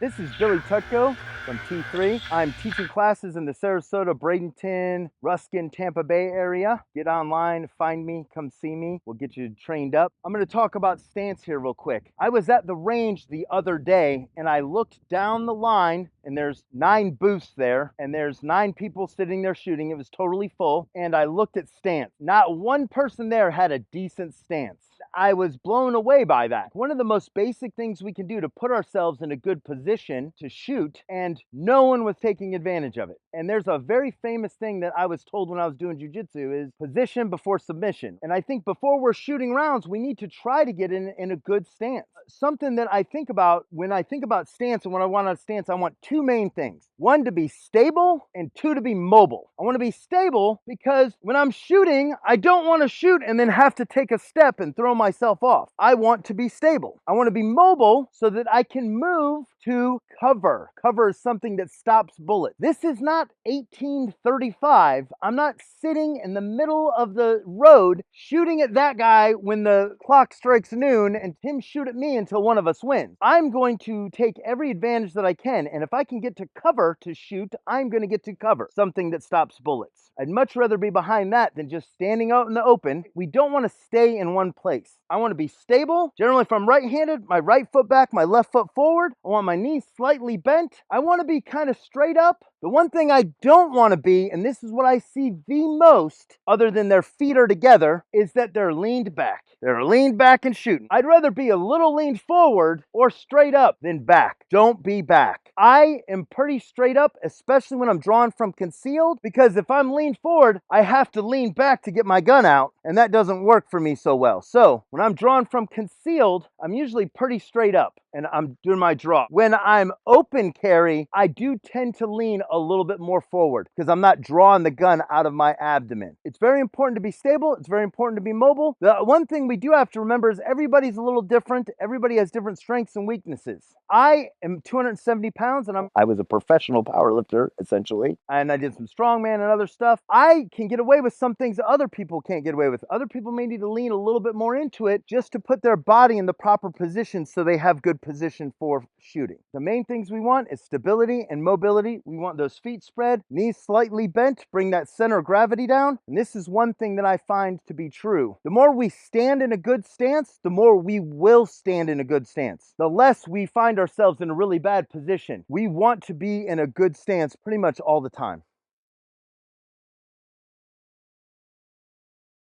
This is Billy Tutko from T3. I'm teaching classes in the Sarasota, Bradenton, Ruskin, Tampa Bay area. Get online, find me, come see me. We'll get you trained up. I'm going to talk about stance here real quick. I was at the range the other day and I looked down the line and there's 9 booths there and there's 9 people sitting there shooting. It was totally full. And I looked at stance. Not one person there had a decent stance. I was blown away by that. One of the most basic things we can do to put ourselves in a good position to shoot, and no one was taking advantage of it. And there's a very famous thing that I was told when I was doing jiu-jitsu is position before submission. And I think before we're shooting rounds, we need to try to get in a good stance. Something that I think about when I think about stance and when I want a stance, I want 2 main things. 1, to be stable, and 2, to be mobile. I want to be stable because when I'm shooting, I don't want to shoot and then have to take a step and throw myself off. I want to be stable. I want to be mobile so that I can move to cover. Cover is something that stops bullets. This is not 1835. I'm not sitting in the middle of the road shooting at that guy when the clock strikes noon and him shoot at me until one of us wins. I'm going to take every advantage that I can, and if I can get to cover to shoot, I'm going to get to cover, something that stops bullets. I'd much rather be behind that than just standing out in the open. We don't want to stay in one place. I want to be stable. Generally, if I'm right-handed, my right foot back, my left foot forward. I want my knees slightly bent. I want to be kind of straight up. The one thing I don't want to be, and this is what I see the most, other than their feet are together, is that they're leaned back. They're leaned back and shooting. I'd rather be a little leaned forward or straight up than back. Don't be back. I am pretty straight up, especially when I'm drawn from concealed, because if I'm leaned forward, I have to lean back to get my gun out, and that doesn't work for me so well. So when I'm drawn from concealed, I'm usually pretty straight up and I'm doing my draw. When I'm open carry, I do tend to lean a little bit more forward because I'm not drawing the gun out of my abdomen. It's very important to be stable. It's very important to be mobile. The one thing we do have to remember is everybody's a little different. Everybody has different strengths and weaknesses. I am 270 pounds and I was a professional powerlifter essentially. And I did some strongman and other stuff. I can get away with some things that other people can't get away with. Other people may need to lean a little bit more into it just to put their body in the proper position so they have good position for shooting. The main things we want is stability and mobility. We want those feet spread, knees slightly bent, bring that center of gravity down. And this is one thing that I find to be true. The more we stand in a good stance, the more we will stand in a good stance. The less we find ourselves in a really bad position. We want to be in a good stance pretty much all the time.